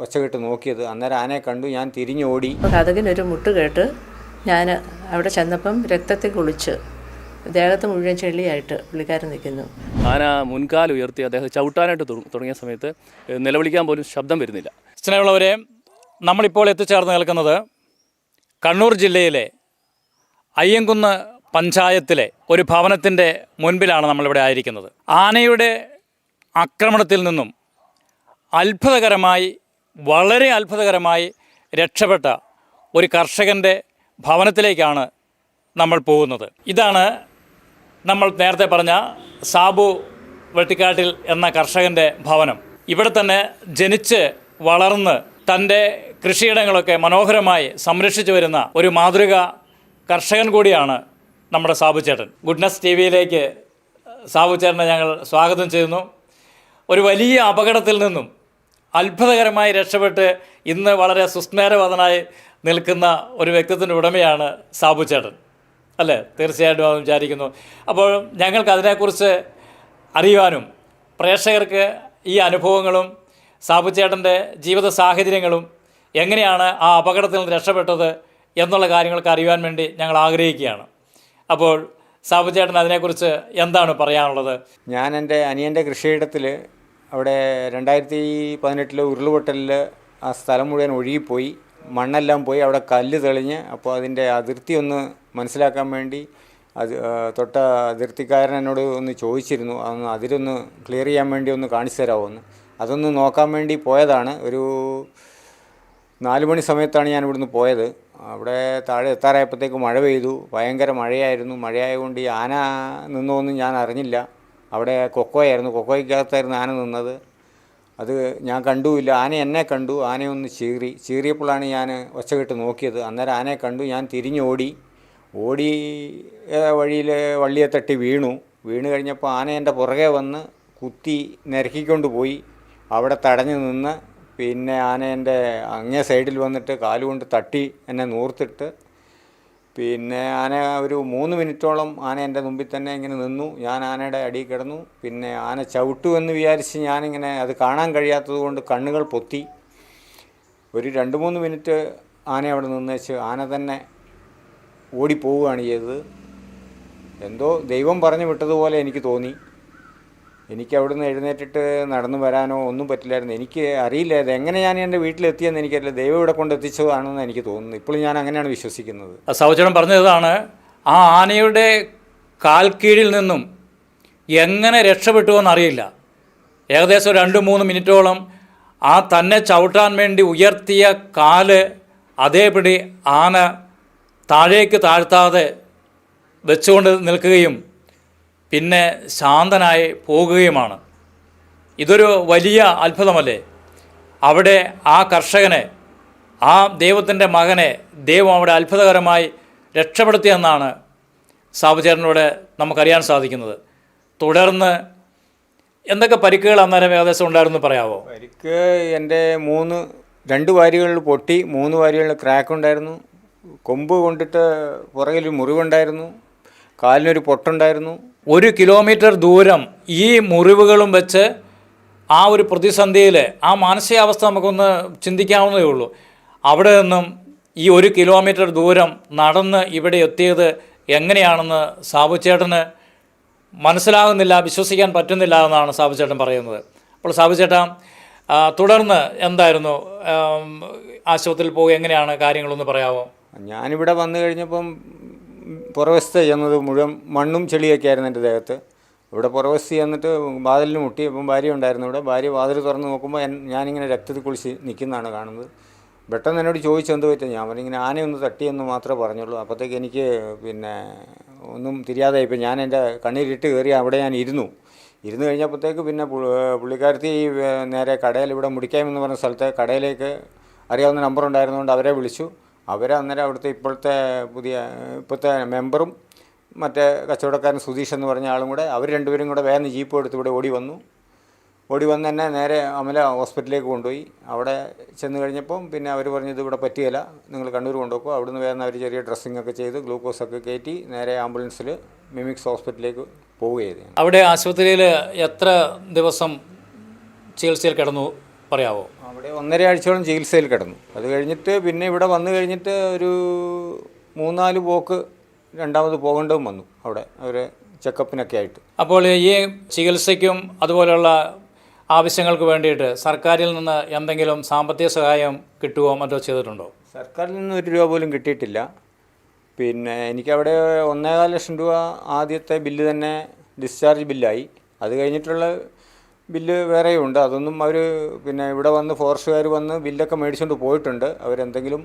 ഒച്ചകെട്ട് നോക്കിയത്. അന്നേരം ആനയെ കണ്ടു. ഞാൻ തിരിഞ്ഞോടി. കതകിനൊരു മുട്ട് കേട്ട് ഞാൻ അവിടെ ചെന്നപ്പം രക്തത്തിൽ കുളിച്ച് ദേഹത്ത് മുഴുവൻ ചെളിയായിട്ട് പുള്ളിക്കാരൻ നിൽക്കുന്നു. ആന മുൻകാൽ ഉയർത്തി അദ്ദേഹം ചവിട്ടാനായിട്ട് തുടങ്ങിയ സമയത്ത് നിലവിളിക്കാൻ പോലും ശബ്ദം വരുന്നില്ല. സ്നേഹമുള്ളവരെ, നമ്മളിപ്പോൾ എത്തിച്ചേർന്ന് നിൽക്കുന്നത് കണ്ണൂർ ജില്ലയിലെ അയ്യങ്കുന്ന് പഞ്ചായത്തിലെ ഒരു ഭവനത്തിൻ്റെ മുൻപിലാണ് നമ്മളിവിടെ ആയിരിക്കുന്നത്. ആനയുടെ ആക്രമണത്തിൽ നിന്നും വളരെ അത്ഭുതകരമായി രക്ഷപ്പെട്ട ഒരു കർഷകൻ്റെ ഭവനത്തിലേക്കാണ് നമ്മൾ പോകുന്നത്. ഇതാണ് നമ്മൾ നേരത്തെ പറഞ്ഞ സാബു വെട്ടിക്കാട്ടിൽ എന്ന കർഷകൻ്റെ ഭവനം. ഇവിടെ തന്നെ ജനിച്ച് വളർന്ന് തൻ്റെ കൃഷിയിടങ്ങളൊക്കെ മനോഹരമായി സംരക്ഷിച്ചു വരുന്ന ഒരു മാതൃക കർഷകൻ കൂടിയാണ് നമ്മുടെ സാബു ചേട്ടൻ. ഗുഡ്നസ് ടി വിയിലേക്ക് സാബു ചേട്ടനെ ഞങ്ങൾ സ്വാഗതം ചെയ്യുന്നു. ഒരു വലിയ അപകടത്തിൽ നിന്നും അത്ഭുതകരമായി രക്ഷപ്പെട്ട് ഇന്ന് വളരെ സുസ്മേരവതനായി നിൽക്കുന്ന ഒരു വ്യക്തിത്വത്തിൻ്റെ ഉടമയാണ് സാബു ചേട്ടൻ, അല്ലേ? തീർച്ചയായിട്ടും അത് വിചാരിക്കുന്നു. അപ്പോൾ ഞങ്ങൾക്ക് അതിനെക്കുറിച്ച് അറിയുവാനും പ്രേക്ഷകർക്ക് ഈ അനുഭവങ്ങളും സാബു ചേട്ടൻ്റെ ജീവിത സാഹചര്യങ്ങളും എങ്ങനെയാണ് ആ അപകടത്തിൽ നിന്ന് രക്ഷപ്പെട്ടത് എന്നുള്ള കാര്യങ്ങൾക്ക് അറിയുവാൻ വേണ്ടി ഞങ്ങൾ ആഗ്രഹിക്കുകയാണ്. അപ്പോൾ സാബു ചേട്ടൻ അതിനെക്കുറിച്ച് എന്താണ് പറയാനുള്ളത്? ഞാൻ എൻ്റെ അനിയൻ്റെ കൃഷിയിടത്തിൽ അവിടെ 2018 ഉരുളുപൊട്ടലിൽ ആ സ്ഥലം മുഴുവൻ ഒഴുകിപ്പോയി, മണ്ണെല്ലാം പോയി, അവിടെ കല്ല് തെളിഞ്ഞ്. അപ്പോൾ അതിൻ്റെ അതിർത്തി ഒന്ന് മനസ്സിലാക്കാൻ വേണ്ടി തൊട്ട അതിർത്തിക്കാരൻ എന്നോട് ഒന്ന് ചോദിച്ചിരുന്നു, അതൊന്ന് അതിരൊന്ന് ക്ലിയർ ചെയ്യാൻ വേണ്ടി ഒന്ന് കാണിച്ചു തരാമോന്ന്. അതൊന്ന് നോക്കാൻ വേണ്ടി പോയതാണ്. ഒരു 4 മണി സമയത്താണ് ഞാൻ ഇവിടുന്ന് പോയത്. അവിടെ താഴെ എത്താറായപ്പോഴത്തേക്ക് മഴ പെയ്തു, ഭയങ്കര മഴയായിരുന്നു. മഴയായതുകൊണ്ട് ഈ ആന നിന്നോന്നും ഞാൻ അറിഞ്ഞില്ല. അവിടെ കൊക്കോയായിരുന്നു, കൊക്കോയ്ക്കകത്തായിരുന്നു ആന നിന്നത്. അത് ഞാൻ കണ്ടുമില്ല. ആന എന്നെ കണ്ടു. ആനയൊന്ന് ചീറിയപ്പോഴാണ് ഞാൻ ഒച്ചകെട്ട് നോക്കിയത്. അന്നേരം ആനയെ കണ്ടു. ഞാൻ തിരിഞ്ഞോടി. വഴിയിൽ വള്ളിയെ തട്ടി വീണു കഴിഞ്ഞപ്പോൾ ആന എൻ്റെ പുറകെ വന്ന് കുത്തി നിരക്കിക്കൊണ്ട് പോയി. അവിടെ തടഞ്ഞു നിന്ന് പിന്നെ ആന എൻ്റെ അങ്ങേ സൈഡിൽ വന്നിട്ട് കാലുകൊണ്ട് തട്ടി എന്നെ നൂർത്തിട്ട് പിന്നെ ആന ഒരു 3 മിനിറ്റോളം ആന എൻ്റെ മുമ്പിൽ തന്നെ ഇങ്ങനെ നിന്നു. ഞാൻ ആനയുടെ അടിയിൽ കിടന്നു. പിന്നെ ആന ചവിട്ടുമെന്ന് വിചാരിച്ച് ഞാനിങ്ങനെ അത് കാണാൻ കഴിയാത്തത് കൊണ്ട് കണ്ണുകൾ പൊത്തി. ഒരു 2-3 മിനിറ്റ് ആന അവിടെ നിന്നേച്ച് ആന തന്നെ ഓടിപ്പോവുകയാണ് ചെയ്തത്. എന്തോ ദൈവം പറഞ്ഞു വിട്ടതുപോലെ എനിക്ക് തോന്നി. എനിക്ക് അവിടുന്ന് എഴുന്നേറ്റിട്ട് നടന്നു വരാനോ ഒന്നും പറ്റില്ലായിരുന്നു. എനിക്ക് അറിയില്ല അതെങ്ങനെ ഞാൻ എൻ്റെ വീട്ടിലെത്തിയെന്ന് എനിക്കറിയില്ല. ദൈവം ഇവിടെ കൊണ്ട് എത്തിച്ചതാണെന്ന് എനിക്ക് തോന്നുന്നു. ഇപ്പോഴും ഞാൻ അങ്ങനെയാണ് വിശ്വസിക്കുന്നത്. സൗചനം പറഞ്ഞതാണ്, ആ ആനയുടെ കാൽക്കീഴിൽ നിന്നും എങ്ങനെ രക്ഷപ്പെട്ടുവെന്നറിയില്ല. ഏകദേശം 2-3 മിനിറ്റോളം ആ തന്നെ ചവിട്ടാൻ വേണ്ടി ഉയർത്തിയ കാല് അതേപടി ആന താഴേക്ക് താഴ്ത്താതെ വെച്ചുകൊണ്ട് നിൽക്കുകയും പിന്നെ ശാന്തനായി പോകുകയുമാണ്. ഇതൊരു വലിയ അത്ഭുതമല്ലേ? അവിടെ ആ കർഷകനെ, ആ ദൈവത്തിൻ്റെ മകനെ ദൈവം അവിടെ അത്ഭുതകരമായി രക്ഷപ്പെടുത്തിയെന്നാണ് സാബുചേട്ടനോട് നമുക്കറിയാൻ സാധിക്കുന്നത്. തുടർന്ന് എന്തൊക്കെ പരിക്കുകൾ അന്നേരം ഏകദേശം ഉണ്ടായിരുന്നു പറയാമോ? പരിക്ക് എൻ്റെ 2 വാരികളിൽ പൊട്ടി, 3 വാരികളിൽ ക്രാക്ക് ഉണ്ടായിരുന്നു. കൊമ്പ് കൊണ്ടിട്ട് പുറകിൽ മുറിവുണ്ടായിരുന്നു. കാലിനൊരു പൊട്ടുണ്ടായിരുന്നു. 1 കിലോമീറ്റർ ദൂരം ഈ മുറിവുകളും വെച്ച് ആ ഒരു പ്രതിസന്ധിയിൽ ആ മാനസികാവസ്ഥ നമുക്കൊന്ന് ചിന്തിക്കാവുന്നതേ ഉള്ളൂ. അവിടെ നിന്നും ഈ 1 കിലോമീറ്റർ ദൂരം നടന്ന് ഇവിടെ എത്തിയത് എങ്ങനെയാണെന്ന് സാബുചേട്ടന് മനസ്സിലാകുന്നില്ല, വിശ്വസിക്കാൻ പറ്റുന്നില്ല എന്നാണ് സാബുചേട്ടൻ പറയുന്നത്. അപ്പോൾ സാബുചേട്ടൻ തുടർന്ന് എന്തായിരുന്നു? ആശുപത്രിയിൽ പോകുക എങ്ങനെയാണ് കാര്യങ്ങളൊന്ന് പറയാമോ? ഞാനിവിടെ വന്നു കഴിഞ്ഞപ്പം പുറവശത്ത് ചെന്നത് മുഴുവൻ മണ്ണും ചെളിയൊക്കെ ആയിരുന്നു എൻ്റെ ദേഹത്ത്. ഇവിടെ പുറവശത്ത് ചെന്നിട്ട് വാതിലിന് മുട്ടി. അപ്പം ഭാര്യ ഉണ്ടായിരുന്നു ഇവിടെ. ഭാര്യ വാതിൽ തുറന്ന് നോക്കുമ്പോൾ ഞാനിങ്ങനെ രക്തത്തിൽ കുളിച്ച് നിൽക്കുന്നതാണ് കാണുന്നത്. പെട്ടെന്ന് എന്നോട് ചോദിച്ചു എന്ത് പറ്റും. ഞാൻ പറഞ്ഞു ഇങ്ങനെ ആനയൊന്ന് തട്ടിയെന്ന് മാത്രമേ പറഞ്ഞുള്ളൂ. അപ്പോഴത്തേക്ക് എനിക്ക് പിന്നെ ഒന്നും തിരിയാതെ ഇപ്പം ഞാൻ എൻ്റെ കണ്ണീരിട്ട് കയറി അവിടെ ഞാൻ ഇരുന്നു കഴിഞ്ഞപ്പോഴത്തേക്ക് പിന്നെ പുള്ളിക്കാരത്തി നേരെ കടയിൽ ഇവിടെ മുടിക്കാമെന്ന് പറഞ്ഞ സ്ഥലത്തെ കടയിലേക്ക് അറിയാവുന്ന നമ്പർ ഉണ്ടായിരുന്നുകൊണ്ട് അവരെ വിളിച്ചു. അന്നേരം അവിടുത്തെ ഇപ്പോഴത്തെ മെമ്പറും മറ്റേ കച്ചവടക്കാരൻ സുധീഷ് എന്ന് പറഞ്ഞ ആളും കൂടെ അവർ 2 പേരും കൂടെ വേഗം ജീപ്പ് എടുത്ത് ഇവിടെ ഓടി വന്ന് എന്നെ നേരെ അമല ഹോസ്പിറ്റലിലേക്ക് കൊണ്ടുപോയി. അവിടെ ചെന്ന് കഴിഞ്ഞപ്പം പിന്നെ അവർ പറഞ്ഞത് ഇവിടെ പറ്റുകയില്ല, നിങ്ങൾ കണ്ണൂർ കൊണ്ടുപോകും. അവിടുന്ന് വേഗം അവർ ചെറിയ ഡ്രസ്സിംഗ് ഒക്കെ ചെയ്ത് ഗ്ലൂക്കോസൊക്കെ കയറ്റി നേരെ ആംബുലൻസിൽ മിമിക്സ് ഹോസ്പിറ്റലിലേക്ക് പോവുകയായിരുന്നു. അവിടെ ആശുപത്രിയിൽ എത്ര ദിവസം ചികിത്സയിൽ കിടന്നു പറയാമോ? അവിടെ 1.5 ആഴ്ചയോളം ചികിത്സയിൽ കിടന്നു. അത് കഴിഞ്ഞിട്ട് പിന്നെ ഇവിടെ വന്നു കഴിഞ്ഞിട്ട് ഒരു 3-4 പോക്ക് രണ്ടാമത് പോകേണ്ടതും വന്നു അവിടെ അവരെ ചെക്കപ്പിനൊക്കെ ആയിട്ട്. അപ്പോൾ ഈ ചികിത്സയ്ക്കും അതുപോലെയുള്ള ആവശ്യങ്ങൾക്ക് വേണ്ടിയിട്ട് സർക്കാരിൽ നിന്ന് എന്തെങ്കിലും സാമ്പത്തിക സഹായം കിട്ടുമോ മറ്റോ ചെയ്തിട്ടുണ്ടോ? സർക്കാരിൽ നിന്ന് 1 രൂപ പോലും കിട്ടിയിട്ടില്ല. പിന്നെ എനിക്കവിടെ 1.25 ലക്ഷം രൂപ ആദ്യത്തെ ബില്ല് തന്നെ ഡിസ്ചാർജ് ബില്ലായി. അത് കഴിഞ്ഞിട്ടുള്ള ബില്ല് വേറെയും ഉണ്ട്. അതൊന്നും അവർ പിന്നെ ഇവിടെ വന്ന് ഫോറസ്റ്റുകാർ വന്ന് ബില്ലൊക്കെ മേടിച്ചുകൊണ്ട് പോയിട്ടുണ്ട്. അവരെന്തെങ്കിലും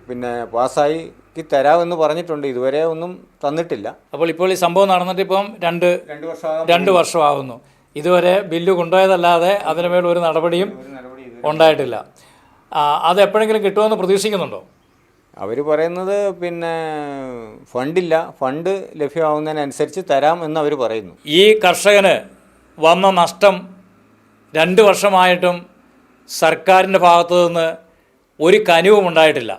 പിന്നെ പാസ്സാക്കി തരാമെന്ന് പറഞ്ഞിട്ടുണ്ട്. ഇതുവരെ ഒന്നും തന്നിട്ടില്ല. അപ്പോൾ ഇപ്പോൾ ഈ സംഭവം നടന്നിട്ട് ഇപ്പം 2 വർഷമാകുന്നു. ഇതുവരെ ബില്ല് കൊണ്ടുപോയതല്ലാതെ അതിന് മേൽ ഒരു നടപടിയും ഉണ്ടായിട്ടില്ല. അത് എപ്പോഴെങ്കിലും കിട്ടുമെന്ന് പ്രതീക്ഷിക്കുന്നുണ്ടോ? അവർ പറയുന്നത് പിന്നെ ഫണ്ടില്ല, ഫണ്ട് ലഭ്യമാവുന്നതിനനുസരിച്ച് തരാം എന്ന് അവർ പറയുന്നു. ഈ കർഷകന് വന്ന നഷ്ടം 2 വർഷമായിട്ടും സർക്കാരിൻ്റെ ഭാഗത്തു നിന്ന് ഒരു കനിവും ഉണ്ടായിട്ടില്ല.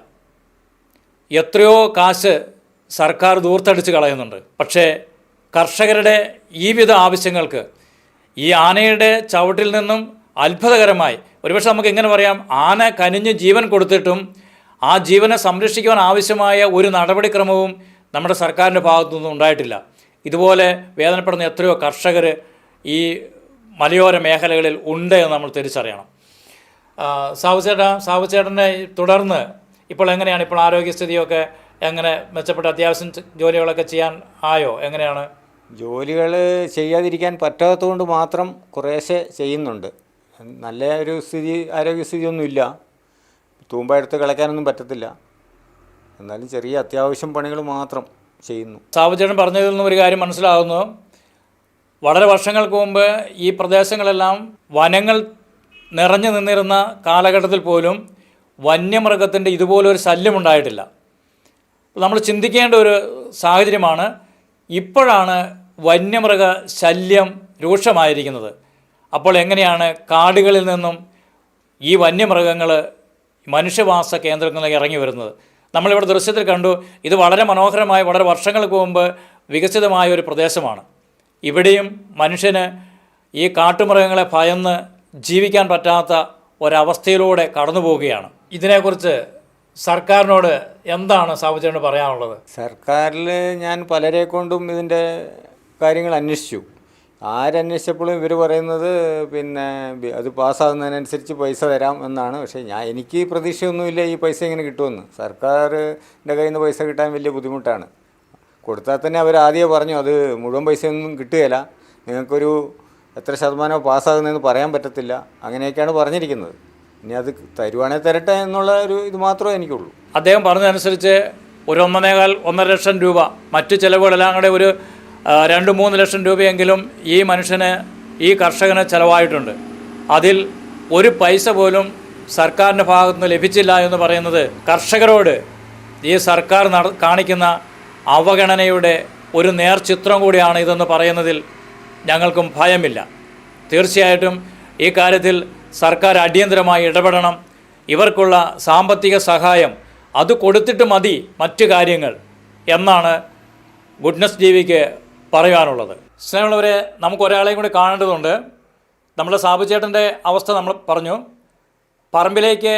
എത്രയോ കാശ് സർക്കാർ ദൂർത്തടിച്ച് കളയുന്നുണ്ട്. പക്ഷേ കർഷകരുടെ ഈ വിധ ആവശ്യങ്ങൾക്ക് ഈ ആനയുടെ ചവിട്ടിൽ നിന്നും അത്ഭുതകരമായി, ഒരുപക്ഷെ നമുക്ക് എങ്ങനെ പറയാം, ആന കനിഞ്ഞ് ജീവൻ കൊടുത്തിട്ടും ആ ജീവനെ സംരക്ഷിക്കുവാൻ ആവശ്യമായ ഒരു നടപടിക്രമവും നമ്മുടെ സർക്കാരിൻ്റെ ഭാഗത്തു നിന്നും ഉണ്ടായിട്ടില്ല. ഇതുപോലെ വേദനപ്പെടുന്ന എത്രയോ കർഷകർ ഈ മലയോര മേഖലകളിൽ ഉണ്ട് എന്ന് നമ്മൾ തിരിച്ചറിയണം. സാബുചേട്ടനെ തുടർന്ന് ഇപ്പോൾ എങ്ങനെയാണ്, ഇപ്പോൾ ആരോഗ്യസ്ഥിതിയൊക്കെ എങ്ങനെ മെച്ചപ്പെട്ട അത്യാവശ്യം ജോലികളൊക്കെ ചെയ്യാൻ ആയോ? എങ്ങനെയാണ്? ജോലികൾ ചെയ്യാതിരിക്കാൻ പറ്റാത്തതുകൊണ്ട് മാത്രം കുറേശ്ശെ ചെയ്യുന്നുണ്ട്. നല്ല ഒരു ആരോഗ്യസ്ഥിതിയൊന്നുമില്ല. തൂമ്പ എടുത്ത് കളയ്ക്കാനൊന്നും പറ്റത്തില്ല. എന്നാലും ചെറിയ അത്യാവശ്യം പണികൾ മാത്രം ചെയ്യുന്നു. സാബുചേട്ടൻ പറഞ്ഞതിൽ നിന്ന് ഒരു കാര്യം മനസ്സിലാകുന്നു. വളരെ വർഷങ്ങൾക്ക് മുമ്പ് ഈ പ്രദേശങ്ങളെല്ലാം വനങ്ങൾ നിറഞ്ഞു നിന്നിരുന്ന കാലഘട്ടത്തിൽ പോലും വന്യമൃഗത്തിൻ്റെ ഇതുപോലൊരു ശല്യമുണ്ടായിട്ടില്ല. നമ്മൾ ചിന്തിക്കേണ്ട ഒരു സാഹചര്യമാണ്. ഇപ്പോഴാണ് വന്യമൃഗ ശല്യം രൂക്ഷമായിരിക്കുന്നത്. അപ്പോൾ എങ്ങനെയാണ് കാടുകളിൽ നിന്നും ഈ വന്യമൃഗങ്ങൾ മനുഷ്യവാസ കേന്ദ്രങ്ങളിലേക്ക് ഇറങ്ങി വരുന്നത്? നമ്മളിവിടെ ദൃശ്യത്തിൽ കണ്ടു. ഇത് വളരെ മനോഹരമായ, വളരെ വർഷങ്ങൾക്ക് മുമ്പ് വികസിതമായ ഒരു പ്രദേശമാണ്. ഇവിടെയും മനുഷ്യന് ഈ കാട്ടുമൃഗങ്ങളെ ഭയന്ന് ജീവിക്കാൻ പറ്റാത്ത ഒരവസ്ഥയിലൂടെ കടന്നു പോവുകയാണ്. ഇതിനെക്കുറിച്ച് സർക്കാരിനോട് എന്താണ് സാബുചേട്ടന് പറയാനുള്ളത്? സർക്കാരിൽ ഞാൻ പലരെ കൊണ്ടും ഇതിൻ്റെ കാര്യങ്ങൾ അന്വേഷിച്ചു. ആരന്വേഷിച്ചപ്പോഴും ഇവർ പറയുന്നത് പിന്നെ അത് പാസ്സാകുന്നതിനനുസരിച്ച് പൈസ തരാം എന്നാണ്. പക്ഷേ എനിക്ക് പ്രതീക്ഷയൊന്നുമില്ല ഈ പൈസ ഇങ്ങനെ കിട്ടുമെന്ന്. സർക്കാരിൻ്റെ കയ്യിൽ നിന്ന് പൈസ കിട്ടാൻ വലിയ ബുദ്ധിമുട്ടാണ്. കൊടുത്താൽ തന്നെ അവർ ആദ്യമേ പറഞ്ഞു അത് മുഴുവൻ പൈസയൊന്നും കിട്ടുകയില്ല, നിങ്ങൾക്കൊരു എത്ര ശതമാനമോ പാസ്സാകുന്നതെന്ന് പറയാൻ പറ്റത്തില്ല, അങ്ങനെയൊക്കെയാണ് പറഞ്ഞിരിക്കുന്നത്. ഇനി അത് തരുവാണെങ്കിൽ തരട്ടെ എന്നുള്ള ഒരു ഇത് മാത്രമേ എനിക്കുള്ളൂ. അദ്ദേഹം പറഞ്ഞതനുസരിച്ച് ഒരു 1.25 ലക്ഷം രൂപ, മറ്റു ചിലവുകളെല്ലാം കൂടെ ഒരു 2-3 ലക്ഷം രൂപയെങ്കിലും ഈ മനുഷ്യന്, ഈ കർഷകന് ചിലവായിട്ടുണ്ട്. അതിൽ ഒരു പൈസ പോലും സർക്കാരിൻ്റെ ഭാഗത്തു നിന്ന് ലഭിച്ചില്ല എന്ന് പറയുന്നത് കർഷകരോട് ഈ സർക്കാർ കാണിക്കുന്ന അവഗണനയുടെ ഒരു നേർചിത്രം കൂടിയാണ് ഇതെന്ന് പറയുന്നതിൽ ഞങ്ങൾക്കും ഭയമില്ല. തീർച്ചയായിട്ടും ഈ കാര്യത്തിൽ സർക്കാർ അടിയന്തരമായി ഇടപെടണം. ഇവർക്കുള്ള സാമ്പത്തിക സഹായം അത് കൊടുത്തിട്ട് മതി മറ്റു കാര്യങ്ങൾ എന്നാണ് ഗുഡ്നസ് ടിവിക്ക് പറയാനുള്ളത്. സ്നേഹമുള്ളവരെ, നമുക്ക് ഒരാളെയും കൂടി കാണേണ്ടതുണ്ട്. നമ്മുടെ സാബുചേട്ടൻ്റെ അവസ്ഥ നമ്മൾ പറഞ്ഞു. പറമ്പിലേക്ക്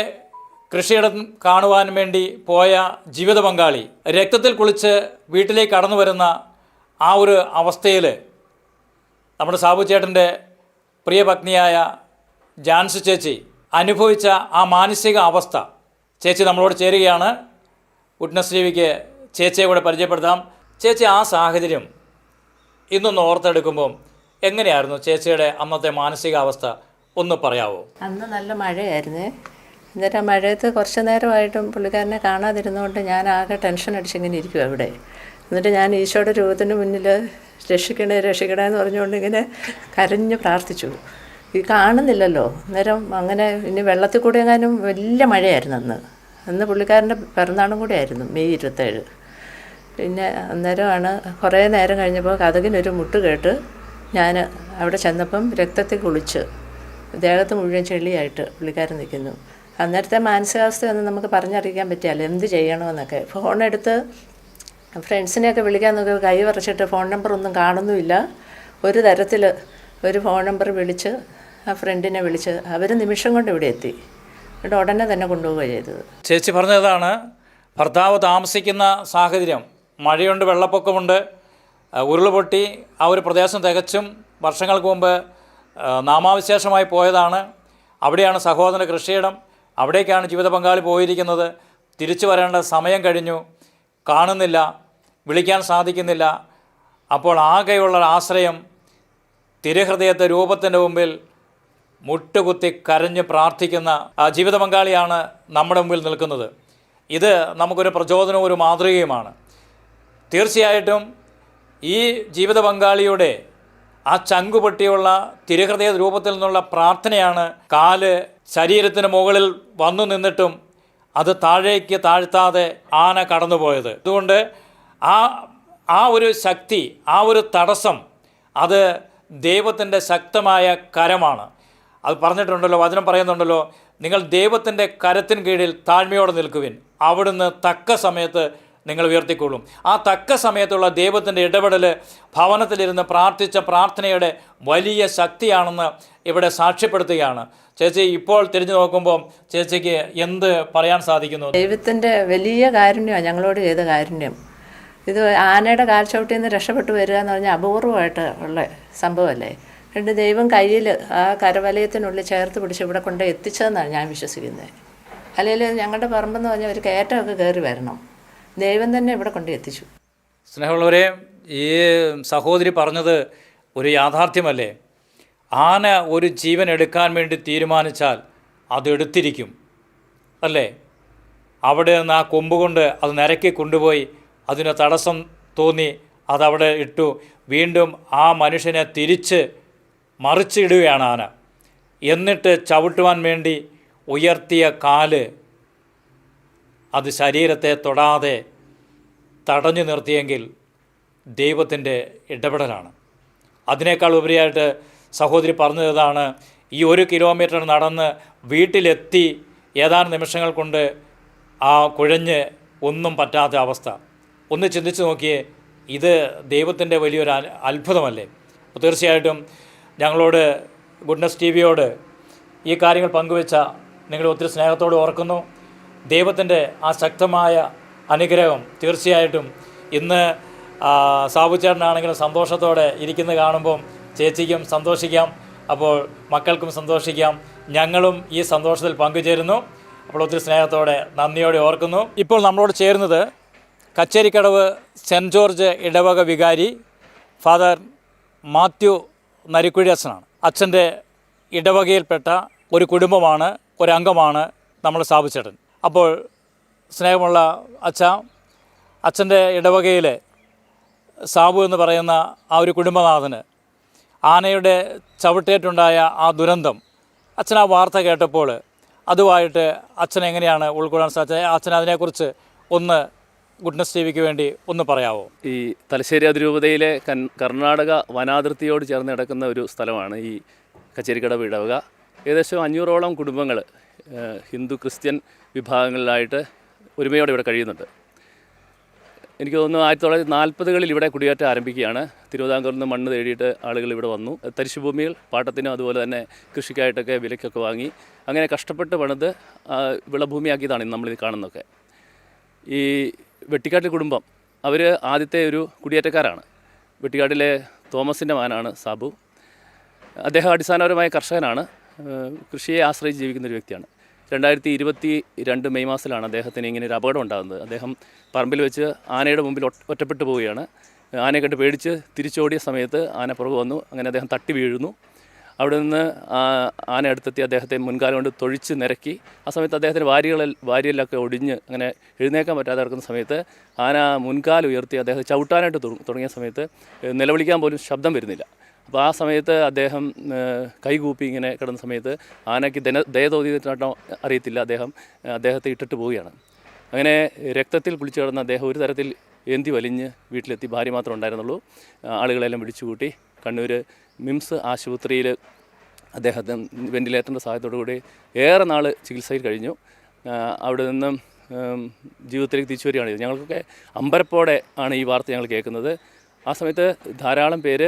കൃഷിയിടം കാണുവാൻ വേണ്ടി പോയ ജീവിത പങ്കാളി രക്തത്തിൽ കുളിച്ച് വീട്ടിലേക്ക് കടന്നു വരുന്ന ആ ഒരു അവസ്ഥയിൽ നമ്മുടെ സാബുചേട്ടൻ്റെ പ്രിയ പത്നിയായ ജാൻസി ചേച്ചി അനുഭവിച്ച ആ മാനസിക അവസ്ഥ, ചേച്ചി നമ്മളോട് ചേരുകയാണ്. ഗുഡ്നസ് ടിവിക്ക് ചേച്ചിയെ കൂടെ പരിചയപ്പെടുത്താം. ചേച്ചി, ആ സാഹചര്യം ഇന്നൊന്ന് ഓർത്തെടുക്കുമ്പം എങ്ങനെയായിരുന്നു ചേച്ചിയുടെ അന്നത്തെ മാനസികാവസ്ഥ ഒന്ന് പറയാമോ? അന്ന് നല്ല മഴയായിരുന്നേ. എന്നിട്ട് ആ മഴയത്ത് കുറച്ച് നേരമായിട്ടും പുള്ളിക്കാരനെ കാണാതിരുന്നുകൊണ്ട് ഞാൻ ആകെ ടെൻഷൻ അടിച്ചിങ്ങനെ ഇരിക്കും അവിടെ. എന്നിട്ട് ഞാൻ ഈശോയുടെ രൂപത്തിന് മുന്നിൽ രക്ഷിക്കണേ രക്ഷിക്കണേ എന്ന് പറഞ്ഞുകൊണ്ട് ഇങ്ങനെ കരഞ്ഞ് പ്രാർത്ഥിച്ചു. ഈ കാണുന്നില്ലല്ലോ. അന്നേരം അങ്ങനെ ഇനി വെള്ളത്തിൽ കൂടെ എങ്ങാനും വലിയ മഴയായിരുന്നു അന്ന് പുള്ളിക്കാരൻ്റെ പിറന്നാളും കൂടെ ആയിരുന്നു, മെയ് 27. പിന്നെ അന്നേരമാണ് കുറേ നേരം കഴിഞ്ഞപ്പോൾ കതകിനൊരു മുട്ട് കേട്ട് ഞാൻ അവിടെ ചെന്നപ്പം രക്തത്തിൽ കുളിച്ച് ദേഹത്ത് മുഴുവൻ ചെളിയായിട്ട് പുള്ളിക്കാരൻ നിൽക്കുന്നു. അന്നേരത്തെ മാനസികാവസ്ഥയൊന്നും നമുക്ക് പറഞ്ഞറിയിക്കാൻ പറ്റിയല്ലോ, എന്ത് ചെയ്യണമെന്നൊക്കെ. ഫോണെടുത്ത് ഫ്രണ്ട്സിനെയൊക്കെ വിളിക്കാൻ നോക്കി, കൈ വരച്ചിട്ട് ഫോൺ നമ്പറൊന്നും കാണുന്നുമില്ല. ഒരു തരത്തിൽ ഒരു ഫോൺ നമ്പർ വിളിച്ച് ആ ഫ്രണ്ടിനെ വിളിച്ച് അവർ നിമിഷം കൊണ്ട് ഇവിടെ എത്തി. ഇവിടെ ഉടനെ തന്നെ കൊണ്ടുപോവുക ചെയ്തത്. ചേച്ചി പറഞ്ഞതാണ്, ഭർത്താവ് താമസിക്കുന്ന സാഹചര്യം, മഴയുണ്ട്, വെള്ളപ്പൊക്കമുണ്ട്, ഉരുൾപൊട്ടി ആ ഒരു പ്രദേശം തികച്ചും വർഷങ്ങൾക്ക് മുമ്പ് നാമാവിശേഷമായി പോയതാണ്. അവിടെയാണ് സഹോദരൻ്റെ കൃഷിയിടം, അവിടേക്കാണ് ജീവിത പങ്കാളി പോയിരിക്കുന്നത്. തിരിച്ചു വരേണ്ട സമയം കഴിഞ്ഞു, കാണുന്നില്ല, വിളിക്കാൻ സാധിക്കുന്നില്ല. അപ്പോൾ ആകെയുള്ള ആശ്രയം തിരുഹൃദയത്തെ രൂപത്തിൻ്റെ മുമ്പിൽ മുട്ടുകുത്തി കരഞ്ഞ് പ്രാർത്ഥിക്കുന്ന ജീവിത പങ്കാളിയാണ് നമ്മുടെ മുമ്പിൽ നിൽക്കുന്നത്. ഇത് നമുക്കൊരു പ്രചോദനവും ഒരു മാതൃകയുമാണ്. തീർച്ചയായിട്ടും ഈ ജീവിത പങ്കാളിയുടെ ആ ചങ്കുപൊട്ടിയുള്ള തിരുഹൃദയ രൂപത്തിൽ നിന്നുള്ള പ്രാർത്ഥനയാണ് കാല് ശരീരത്തിന് മുകളിൽ വന്നു നിന്നിട്ടും അത് താഴേക്ക് താഴ്ത്താതെ ആന കടന്നുപോയത്. അതുകൊണ്ട് ആ ഒരു ശക്തി, ആ ഒരു തടസ്സം, അത് ദൈവത്തിൻ്റെ ശക്തമായ കരമാണ്. അത് പറഞ്ഞിട്ടുണ്ടല്ലോ, വചനം പറയുന്നുണ്ടല്ലോ, നിങ്ങൾ ദൈവത്തിൻ്റെ കരത്തിന് കീഴിൽ താഴ്മയോടെ നിൽക്കുവിൻ, അവിടുന്ന് തക്ക സമയത്ത് നിങ്ങൾ ഉയർത്തിക്കൊള്ളും. ആ തക്ക സമയത്തുള്ള ദൈവത്തിൻ്റെ ഇടപെടൽ ഭവനത്തിലിരുന്ന് പ്രാർത്ഥിച്ച പ്രാർത്ഥനയുടെ വലിയ ശക്തിയാണെന്ന് ഇവിടെ സാക്ഷ്യപ്പെടുത്തുകയാണ്. ചേച്ചി ഇപ്പോൾ തിരിഞ്ഞു നോക്കുമ്പോൾ ചേച്ചിക്ക് എന്ത് പറയാൻ സാധിക്കുന്നു? ദൈവത്തിൻ്റെ വലിയ കാരുണ്യമാണ് ഞങ്ങളോട് ചെയ്ത കാരുണ്യം. ഇത് ആനയുടെ കാൽച്ചവിട്ടിൽ നിന്ന് രക്ഷപ്പെട്ടു വരിക എന്ന് പറഞ്ഞാൽ അപൂർവമായിട്ട് ഉള്ള സംഭവമല്ലേ. എന്നിട്ട് ദൈവം കയ്യിൽ ആ കരവലയത്തിനുള്ളിൽ ചേർത്ത് പിടിച്ച് ഇവിടെ കൊണ്ട് എത്തിച്ചതെന്നാണ് ഞാൻ വിശ്വസിക്കുന്നത്. അല്ലെങ്കിൽ ഞങ്ങളുടെ പറമ്പെന്ന് പറഞ്ഞാൽ ഒരു കയറ്റമൊക്കെ കയറി വരണം, ദൈവം തന്നെ ഇവിടെ കൊണ്ട് എത്തിച്ചു. സ്നേഹമുള്ളവരെ, ഈ സഹോദരി പറഞ്ഞത് ഒരു യാഥാർത്ഥ്യമല്ലേ? ആന ഒരു ജീവൻ എടുക്കാൻ വേണ്ടി തീരുമാനിച്ചാൽ അതെടുത്തിരിക്കും അല്ലേ? അവിടെ നിന്ന് ആ കൊമ്പ് കൊണ്ട് അത് നിരക്കി കൊണ്ടുപോയി അതിന് തടസ്സം തോന്നി അതവിടെ ഇട്ടു. വീണ്ടും ആ മനുഷ്യനെ തിരിച്ച് മറിച്ചിടുകയാണ് ആന. എന്നിട്ട് ചവിട്ടുവാൻ വേണ്ടി ഉയർത്തിയ കാല് അത് ശരീരത്തെ തൊടാതെ തടഞ്ഞു നിർത്തിയെങ്കിൽ ദൈവത്തിൻ്റെ ഇടപെടലാണ്. അതിനേക്കാൾ ഉപരിയായിട്ട് സഹോദരി പറഞ്ഞതാണ്, ഈ 1 കിലോമീറ്റർ നടന്ന് വീട്ടിലെത്തി ഏതാനും നിമിഷങ്ങൾ കൊണ്ട് ആ കുഴഞ്ഞ് ഒന്നും പറ്റാത്ത അവസ്ഥ. ഒന്ന് ചിന്തിച്ച് നോക്കിയേ, ഇത് ദൈവത്തിൻ്റെ വലിയൊരു അത്ഭുതമല്ലേ? അപ്പോൾ തീർച്ചയായിട്ടും ഞങ്ങളോട് ഗുഡ്നസ് ടി വിയോട് ഈ കാര്യങ്ങൾ പങ്കുവെച്ച നിങ്ങളെ ഒത്തിരി സ്നേഹത്തോടെ ഓർക്കുന്നു. ദൈവത്തിൻ്റെ ആ ശക്തമായ അനുഗ്രഹം തീർച്ചയായിട്ടും ഇന്ന് സാബുച്ചേട്ടനാണെങ്കിലും സന്തോഷത്തോടെ ഇരിക്കുന്നത് കാണുമ്പം ചേച്ചിക്കും സന്തോഷിക്കാം, അപ്പോൾ മക്കൾക്കും സന്തോഷിക്കാം. ഞങ്ങളും ഈ സന്തോഷത്തിൽ പങ്കുചേരുന്നു. അപ്പോൾ ഒത്തിരി സ്നേഹത്തോടെ നന്ദിയോടെ ഓർക്കുന്നു. ഇപ്പോൾ നമ്മളോട് ചേരുന്നത് കച്ചേരിക്കടവ് സെൻറ്റ് ജോർജ് ഇടവക വികാരി ഫാദർ മാത്യു നരിക്കുഴി അച്ഛനാണ്. അച്ഛൻ്റെ ഇടവകയിൽപ്പെട്ട ഒരു കുടുംബമാണ്, ഒരംഗമാണ് നമ്മൾ സാബുച്ചേട്ടൻ. അപ്പോൾ സ്നേഹമുള്ള അച്ഛൻ്റെ ഇടവകയിലെ സാബു എന്ന് പറയുന്ന ആ ഒരു കുടുംബനാഥന് ആനയുടെ ചവിട്ടേറ്റുണ്ടായ ആ ദുരന്തം, അച്ഛൻ ആ വാർത്ത കേട്ടപ്പോൾ അതുമായിട്ട് അച്ഛൻ എങ്ങനെയാണ് ഉൾക്കൊള്ളാൻ സാധിച്ചത്? അച്ഛൻ അതിനെക്കുറിച്ച് ഒന്ന് ഗുഡ്നസ് ടി വിക്ക് വേണ്ടി ഒന്ന് പറയാമോ? ഈ തലശ്ശേരി അതിരൂപതയിലെ കർണാടക വനാതിർത്തിയോട് ചേർന്ന് കിടക്കുന്ന ഒരു സ്ഥലമാണ് ഈ കച്ചേരിക്കടവ് ഇടവക. ഏകദേശം 500ഓളം കുടുംബങ്ങൾ ഹിന്ദു ക്രിസ്ത്യൻ വിഭാഗങ്ങളിലായിട്ട് ഒരുമയോടെ ഇവിടെ കഴിയുന്നുണ്ട്. എനിക്ക് തോന്നുന്നു 1940കളിൽ ഇവിടെ കുടിയേറ്റം ആരംഭിക്കുകയാണ്. തിരുവിതാംകൂറിൽ നിന്ന് മണ്ണ് തേടിയിട്ട് ആളുകൾ ഇവിടെ വന്നു. തരിശുഭൂമികൾ പാട്ടത്തിനും അതുപോലെ തന്നെ കൃഷിക്കായിട്ടൊക്കെ വിലയ്ക്കൊക്കെ വാങ്ങി അങ്ങനെ കഷ്ടപ്പെട്ട് പണിത് വിളഭൂമിയാക്കിയതാണ് ഇന്ന് നമ്മളിത് കാണുന്നതൊക്കെ. ഈ വെട്ടിക്കാട്ടിൽ കുടുംബം അവർ ആദ്യത്തെ ഒരു കുടിയേറ്റക്കാരാണ്. വെട്ടിക്കാട്ടിലെ തോമസിൻ്റെ മകനാണ് സാബു. അദ്ദേഹം അടിസ്ഥാനപരമായ കർഷകനാണ്, കൃഷിയെ ആശ്രയിച്ച് ജീവിക്കുന്ന ഒരു വ്യക്തിയാണ്. 2022 മെയ് മാസത്തിലാണ് അദ്ദേഹത്തിന് ഇങ്ങനെ ഒരു അപകടം ഉണ്ടാകുന്നത്. അദ്ദേഹം പറമ്പിൽ വെച്ച് ആനയുടെ മുമ്പിൽ ഒറ്റപ്പെട്ടു പോവുകയാണ്. ആനയെ കണ്ട് പേടിച്ച് തിരിച്ചോടിയ സമയത്ത് ആന പുറകു വന്നു. അങ്ങനെ അദ്ദേഹം തട്ടി വീഴുന്നു. അവിടെ നിന്ന് ആന അടുത്തെത്തി അദ്ദേഹത്തെ മുൻകാലം കൊണ്ട് തൊഴിച്ച് നിരക്കി. ആ സമയത്ത് അദ്ദേഹത്തിന് വാരിയെല്ലൊക്കെ ഒടിഞ്ഞ് അങ്ങനെ എഴുന്നേക്കാൻ പറ്റാതെ കിടക്കുന്ന സമയത്ത് ആന മുൻകാലം ഉയർത്തി അദ്ദേഹത്തെ ചവിട്ടാനായിട്ട് തുടങ്ങിയ സമയത്ത് നിലവിളിക്കാൻ പോലും ശബ്ദം വരുന്നില്ല. അപ്പോൾ ആ സമയത്ത് അദ്ദേഹം കൈകൂപ്പി ഇങ്ങനെ കിടന്ന സമയത്ത് ആനയ്ക്ക് ദയ തോന്നിയിട്ടോ അറിയത്തില്ല, അദ്ദേഹത്തെ ഇട്ടിട്ട് പോവുകയാണ്. അങ്ങനെ രക്തത്തിൽ കുളിച്ച് കിടന്ന അദ്ദേഹം ഒരു തരത്തിൽ ഏന്തി വലിഞ്ഞ് വീട്ടിലെത്തി. ഭാര്യ മാത്രമേ ഉണ്ടായിരുന്നുള്ളൂ. ആളുകളെല്ലാം വിളിച്ചുകൂട്ടി കണ്ണൂർ മിംസ് ആശുപത്രിയിൽ അദ്ദേഹത്തിന് വെന്റിലേറ്ററിൻ്റെ സഹായത്തോടു കൂടി ഏറെ നാൾ ചികിത്സയിൽ കഴിഞ്ഞു. അവിടെ നിന്നും ജീവിതത്തിലേക്ക് തിരിച്ചു വരികയാണ്. ഞങ്ങൾക്കൊക്കെ അമ്പരപ്പോടെ ആണ് ഈ വാർത്ത ഞങ്ങൾ കേൾക്കുന്നത്. ആ സമയത്ത് ധാരാളം പേര്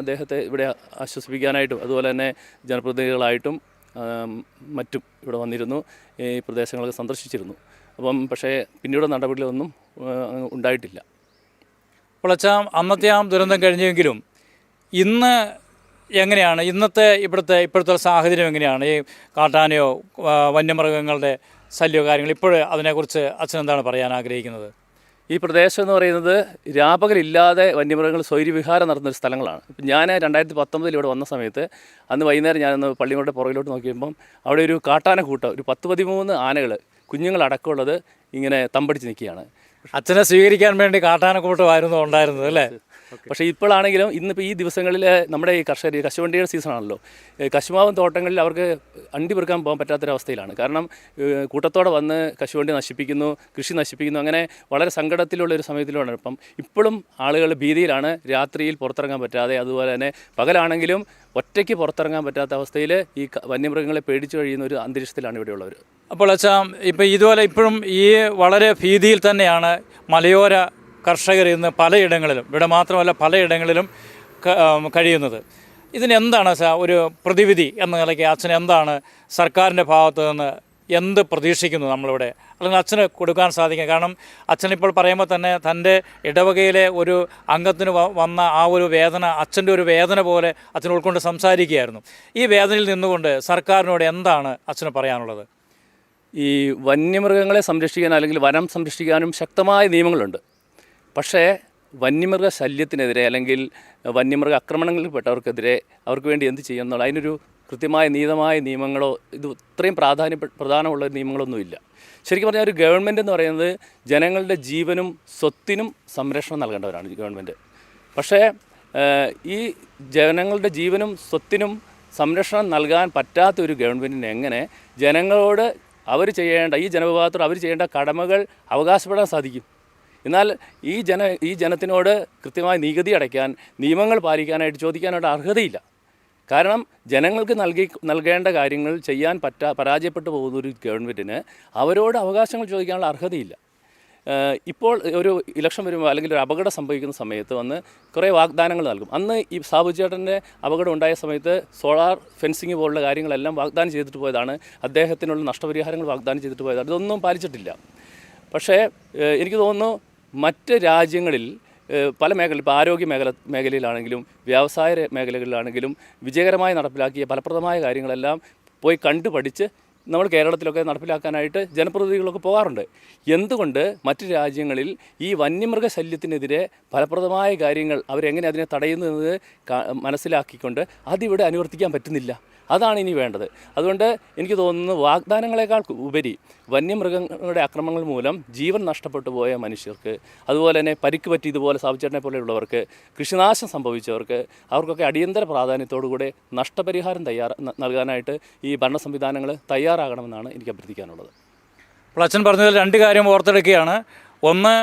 അദ്ദേഹത്തെ ഇവിടെ ആശ്വസിപ്പിക്കാനായിട്ടും അതുപോലെ തന്നെ ജനപ്രതിനിധികളായിട്ടും മറ്റും ഇവിടെ വന്നിരുന്നു, ഈ പ്രദേശങ്ങളൊക്കെ സന്ദർശിച്ചിരുന്നു. പക്ഷേ പിന്നീട് നടപടികളൊന്നും ഉണ്ടായിട്ടില്ല. അപ്പോൾ അച്ഛാ, അന്നത്തെ ആ ദുരന്തം കഴിഞ്ഞെങ്കിലും ഇന്ന് എങ്ങനെയാണ് ഇപ്പോഴത്തെ സാഹചര്യം എങ്ങനെയാണ്? ഈ കാട്ടാനയോ വന്യമൃഗങ്ങളുടെ ശല്യമോ കാര്യങ്ങൾ ഇപ്പോഴും അതിനെക്കുറിച്ച് അച്ഛൻ എന്താണ് പറയാൻ ആഗ്രഹിക്കുന്നത്? ഈ പ്രദേശം എന്ന് പറയുന്നത് രാപകലില്ലാതെ വന്യമൃഗങ്ങൾ സ്വൈര്യവിഹാരം നടത്തുന്ന സ്ഥലങ്ങളാണ്. ഇപ്പം ഞാൻ 2019 ഇവിടെ വന്ന സമയത്ത് അന്ന് വൈകുന്നേരം ഞാനൊന്ന് പള്ളിയുടെ പുറകിലോട്ട് നോക്കിയപ്പം അവിടെ ഒരു കാട്ടാന കൂട്ടം, ഒരു 10-13 ആനകൾ കുഞ്ഞുങ്ങളടക്കമുള്ളത് ഇങ്ങനെ തമ്പടിച്ച് നിൽക്കുകയാണ്. അച്ഛനെ സ്വീകരിക്കാൻ വേണ്ടി കാട്ടാനക്കൂട്ടമായിരുന്നു ഉണ്ടായിരുന്നത് അല്ലേ? പക്ഷേ ഇപ്പോഴാണെങ്കിലും ഇന്നിപ്പോൾ ഈ ദിവസങ്ങളിൽ നമ്മുടെ ഈ കശുവണ്ടിയുടെ സീസണാണല്ലോ, കശുമാവും തോട്ടങ്ങളിൽ അവർക്ക് അണ്ടി പെറുക്കാൻ പോകാൻ പറ്റാത്തൊരവസ്ഥയിലാണ്. കാരണം കൂട്ടത്തോടെ വന്ന് കശുവണ്ടി നശിപ്പിക്കുന്നു, കൃഷി നശിപ്പിക്കുന്നു, അങ്ങനെ വളരെ സങ്കടത്തിലുള്ളൊരു സമയത്തിലാണ്. ഇപ്പം ഇപ്പോഴും ആളുകൾ ഭീതിയിലാണ്, രാത്രിയിൽ പുറത്തിറങ്ങാൻ പറ്റാതെ, അതുപോലെ തന്നെ പകലാണെങ്കിലും ഒറ്റയ്ക്ക് പുറത്തിറങ്ങാൻ പറ്റാത്ത അവസ്ഥയിൽ ഈ വന്യമൃഗങ്ങളെ പേടിച്ചു കഴിയുന്ന ഒരു അന്തരീക്ഷത്തിലാണ് ഇവിടെയുള്ളവർ. അപ്പോൾ അച്ഛാ, ഇപ്പോൾ ഇതുപോലെ ഇപ്പോഴും ഈ വളരെ ഭീതിയിൽ തന്നെയാണ് മലയോര കർഷകർ ഇന്ന് പലയിടങ്ങളിലും, ഇവിടെ മാത്രമല്ല പലയിടങ്ങളിലും കഴിയുന്നത്. ഇതിനെന്താണ് ഒരു പ്രതിവിധി എന്ന നിലയ്ക്ക് അച്ഛൻ എന്താണ് സർക്കാരിൻ്റെ ഭാഗത്തു നിന്ന് എന്ത് പ്രതീക്ഷിക്കുന്നു നമ്മളിവിടെ, അല്ലെങ്കിൽ അച്ഛന് കൊടുക്കാൻ സാധിക്കും? കാരണം അച്ഛനിപ്പോൾ പറയുമ്പോൾ തന്നെ തൻ്റെ ഇടവകയിലെ ഒരു അംഗത്തിന് വന്ന ആ ഒരു വേദന അച്ഛൻ്റെ ഒരു വേദന പോലെ അച്ഛൻ ഉൾക്കൊണ്ട് സംസാരിക്കുകയായിരുന്നു. ഈ വേദനയിൽ നിന്നുകൊണ്ട് സർക്കാരിനോട് എന്താണ് അച്ഛന് പറയാനുള്ളത്? ഈ വന്യമൃഗങ്ങളെ സംരക്ഷിക്കാൻ അല്ലെങ്കിൽ വനം സംരക്ഷിക്കാനും ശക്തമായ നിയമങ്ങളുണ്ട്. പക്ഷേ വന്യമൃഗ ശല്യത്തിനെതിരെ അല്ലെങ്കിൽ വന്യമൃഗ ആക്രമണങ്ങളിൽപ്പെട്ടവർക്കെതിരെ അവർക്ക് വേണ്ടി എന്ത് ചെയ്യുന്നുള്ള അതിനൊരു കൃത്യമായ നീതമായ നിയമങ്ങളോ ഇത്രയും പ്രധാനമുള്ള നിയമങ്ങളൊന്നുമില്ല. ശരിക്കും പറഞ്ഞാൽ ഒരു ഗവൺമെൻറ് എന്ന് പറയുന്നത് ജനങ്ങളുടെ ജീവനും സ്വത്തിനും സംരക്ഷണം നൽകേണ്ടവരാണ് ഗവൺമെൻറ്. പക്ഷേ ഈ ജനങ്ങളുടെ ജീവനും സ്വത്തിനും സംരക്ഷണം നൽകാൻ പറ്റാത്ത ഒരു ഗവൺമെൻറ്റിന് എങ്ങനെ ജനങ്ങളോട് ഈ ജനവിഭാഗത്തോട് അവർ ചെയ്യേണ്ട കടമകൾ അവകാശപ്പെടാൻ സാധിക്കും? എന്നാൽ ഈ ജനത്തിനോട് കൃത്യമായി നികുതി അടയ്ക്കാൻ, നിയമങ്ങൾ പാലിക്കാനായിട്ട് ചോദിക്കാനായിട്ട് അർഹതയില്ല. കാരണം ജനങ്ങൾക്ക് നൽകേണ്ട കാര്യങ്ങൾ ചെയ്യാൻ പരാജയപ്പെട്ടു പോകുന്ന ഒരു ഗവൺമെൻറ്റിന് അവരോട് അവകാശങ്ങൾ ചോദിക്കാനുള്ള അർഹതയില്ല. ഇപ്പോൾ ഒരു ഇലക്ഷൻ വരുമ്പോൾ അല്ലെങ്കിൽ ഒരു അപകടം സംഭവിക്കുന്ന സമയത്ത് വന്ന് കുറേ വാഗ്ദാനങ്ങൾ നൽകും. അന്ന് ഈ സാബു ചേട്ടൻ്റെ അപകടം ഉണ്ടായ സമയത്ത് സോളാർ ഫെൻസിങ് പോലുള്ള കാര്യങ്ങളെല്ലാം വാഗ്ദാനം ചെയ്തിട്ട് പോയതാണ്, അദ്ദേഹത്തിനുള്ള നഷ്ടപരിഹാരങ്ങൾ വാഗ്ദാനം ചെയ്തിട്ട് പോയതാണ്. ഇതൊന്നും പാലിച്ചിട്ടില്ല. പക്ഷേ എനിക്ക് തോന്നുന്നു മറ്റ് രാജ്യങ്ങളിൽ പല മേഖല, ഇപ്പോൾ ആരോഗ്യ മേഖലയിലാണെങ്കിലും വ്യവസായ മേഖലകളിലാണെങ്കിലും വിജയകരമായി നടപ്പിലാക്കിയ ഫലപ്രദമായ കാര്യങ്ങളെല്ലാം പോയി കണ്ടു പഠിച്ച് നമ്മൾ കേരളത്തിലൊക്കെ നടപ്പിലാക്കാനായിട്ട് ജനപ്രതിനിധികളൊക്കെ പോകാറുണ്ട്. എന്തുകൊണ്ട് മറ്റ് രാജ്യങ്ങളിൽ ഈ വന്യമൃഗ ശല്യത്തിനെതിരെ ഫലപ്രദമായ കാര്യങ്ങൾ അവരെങ്ങനെ അതിനെ തടയുന്നത് മനസ്സിലാക്കിക്കൊണ്ട് അതിവിടെ അനുവർത്തിക്കാൻ പറ്റുന്നില്ല? അതാണ് ഇനി വേണ്ടത്. അതുകൊണ്ട് എനിക്ക് തോന്നുന്നു വാഗ്ദാനങ്ങളെക്കാൾ ഉപരി വന്യമൃഗങ്ങളുടെ ആക്രമണങ്ങൾ മൂലം ജീവൻ നഷ്ടപ്പെട്ടു പോയ മനുഷ്യർക്ക്, അതുപോലെ തന്നെ പരിക്ക് പറ്റി ഇതുപോലെ സാബുചേട്ടനെ പോലെയുള്ളവർക്ക്, കൃഷിനാശം സംഭവിച്ചവർക്ക്, അവർക്കൊക്കെ അടിയന്തര പ്രാധാന്യത്തോടുകൂടെ നഷ്ടപരിഹാരം നൽകാനായിട്ട് ഈ ഭരണ സംവിധാനങ്ങൾ തയ്യാറാകണമെന്നാണ് എനിക്ക് അഭ്യർത്ഥിക്കാനുള്ളത്. അപ്പോൾ അച്ഛൻ പറഞ്ഞതിൽ രണ്ട് കാര്യം ഓർത്തെടുക്കുകയാണ്. ഒന്ന്,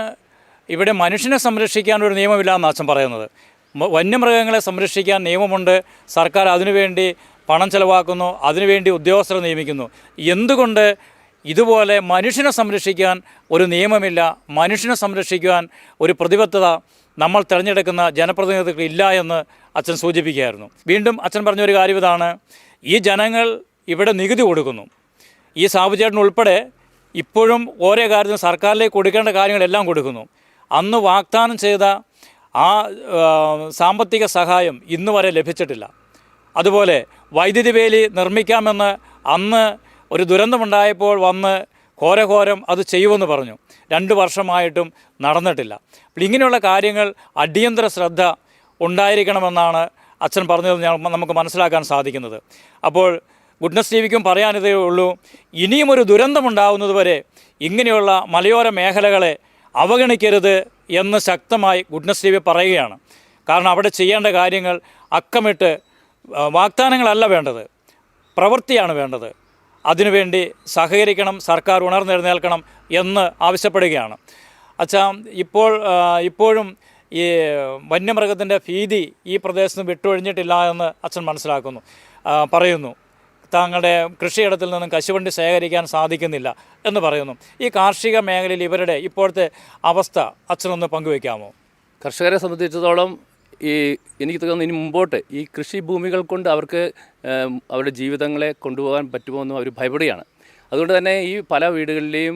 ഇവിടെ മനുഷ്യനെ സംരക്ഷിക്കാൻ ഒരു നിയമമില്ല അച്ഛൻ പറയുന്നത്. വന്യമൃഗങ്ങളെ സംരക്ഷിക്കാൻ നിയമമുണ്ട്, സർക്കാർ അതിനുവേണ്ടി പണം ചെലവാക്കുന്നു, അതിനുവേണ്ടി ഉദ്യോഗസ്ഥരെ നിയമിക്കുന്നു. എന്തുകൊണ്ട് ഇതുപോലെ മനുഷ്യനെ സംരക്ഷിക്കാൻ ഒരു നിയമമില്ല, മനുഷ്യനെ സംരക്ഷിക്കുവാൻ ഒരു പ്രതിബദ്ധത നമ്മൾ തിരഞ്ഞെടുക്കുന്ന ജനപ്രതിനിധികൾക്ക് ഇല്ല എന്ന് അച്ഛൻ സൂചിപ്പിക്കുകയായിരുന്നു. വീണ്ടും അച്ഛൻ പറഞ്ഞൊരു കാര്യം ഇതാണ്, ഈ ജനങ്ങൾ ഇവിടെ നികുതി കൊടുക്കുന്നു. ഈ സാബുചേട്ടൻ ഉൾപ്പെടെ ഇപ്പോഴും ഓരോ കാര്യത്തിനും സർക്കാരിലേക്ക് കൊടുക്കേണ്ട കാര്യങ്ങളെല്ലാം കൊടുക്കുന്നു. അന്ന് വാഗ്ദാനം ചെയ്ത ആ സാമ്പത്തിക സഹായം ഇന്ന് വരെ ലഭിച്ചിട്ടില്ല. അതുപോലെ വൈദ്യുതി വേലി നിർമ്മിക്കാമെന്ന് അന്ന് ഒരു ദുരന്തമുണ്ടായപ്പോൾ വന്ന് ഘോരഘോരം അത് ചെയ്യുമെന്ന് പറഞ്ഞു. 2 വർഷമായിട്ടും നടന്നിട്ടില്ല. അപ്പോൾ ഇങ്ങനെയുള്ള കാര്യങ്ങൾ അടിയന്തര ശ്രദ്ധ ഉണ്ടായിരിക്കണമെന്നാണ് അച്ഛൻ പറഞ്ഞത് നമുക്ക് മനസ്സിലാക്കാൻ സാധിക്കുന്നത്. അപ്പോൾ ഗുഡ്നസ് ടിവിക്കും പറയാനിതേ ഉള്ളൂ, ഇനിയും ഒരു ദുരന്തമുണ്ടാവുന്നത് വരെ ഇങ്ങനെയുള്ള മലയോര മേഖലകളെ അവഗണിക്കരുത് എന്ന് ശക്തമായി ഗുഡ്നസ് ടിവി പറയുകയാണ്. കാരണം അവിടെ ചെയ്യേണ്ട കാര്യങ്ങൾ അക്കമിട്ട് വാഗ്ദാനങ്ങളല്ല വേണ്ടത്, പ്രവൃത്തിയാണ് വേണ്ടത്. അതിനുവേണ്ടി സഹകരിക്കണം, സർക്കാർ ഉണർന്നെഴുന്നേൽക്കണം എന്ന് ആവശ്യപ്പെടുകയാണ്. അച്ഛാ, ഇപ്പോഴും ഈ വന്യമൃഗത്തിൻ്റെ ഭീതി ഈ പ്രദേശത്ത് വിട്ടൊഴിഞ്ഞിട്ടില്ല എന്ന് അച്ഛൻ പറയുന്നു. താങ്കളുടെ കൃഷിയിടത്തിൽ നിന്നും കശുവണ്ടി ശേഖരിക്കാൻ സാധിക്കുന്നില്ല എന്ന് പറയുന്നു. ഈ കാർഷിക മേഖലയിൽ ഇവരുടെ ഇപ്പോഴത്തെ അവസ്ഥ അച്ഛനൊന്ന് പങ്കുവയ്ക്കാമോ? കർഷകരെ സംബന്ധിച്ചിടത്തോളം എനിക്ക് തോന്നുന്നു ഇനി മുമ്പോട്ട് ഈ കൃഷിഭൂമികൾ കൊണ്ട് അവർക്ക് അവരുടെ ജീവിതങ്ങളെ കൊണ്ടുപോകാൻ പറ്റുമോ എന്നും അവർ ഭയപ്പെടുകയാണ്. അതുകൊണ്ട് തന്നെ ഈ പല വീടുകളിലെയും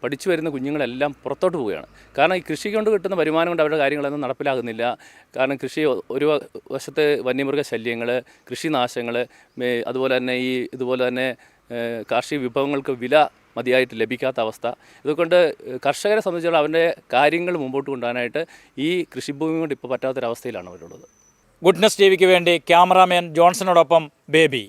പഠിച്ചു വരുന്ന കുഞ്ഞുങ്ങളെല്ലാം പുറത്തോട്ട് പോവുകയാണ്. കാരണം ഈ കൃഷി കൊണ്ട് കിട്ടുന്ന വരുമാനം കൊണ്ട് അവരുടെ കാര്യങ്ങളൊന്നും നടപ്പിലാകുന്നില്ല. കാരണം കൃഷി ഒരു വശത്ത് വന്യമൃഗ ശല്യങ്ങൾ, കൃഷിനാശങ്ങൾ, അതുപോലെ തന്നെ ഇതുപോലെ തന്നെ കാർഷിക വിഭവങ്ങൾക്ക് വില മതിയായിട്ട് ലഭിക്കാത്ത അവസ്ഥ. ഇതുകൊണ്ട് കർഷകരെ സംബന്ധിച്ചിടത്തോളം അവരുടെ കാര്യങ്ങൾ മുമ്പോട്ട് കൊണ്ടുപോകാനായിട്ട് ഈ കൃഷിഭൂമി കൊണ്ട് ഇപ്പോൾ പറ്റാത്തൊരവസ്ഥയിലാണ് അവരുള്ളത്. ഗുഡ്നസ് ടിവിക്ക് വേണ്ടി ക്യാമറാമാൻ ജോൺസണോടൊപ്പം ബേബി.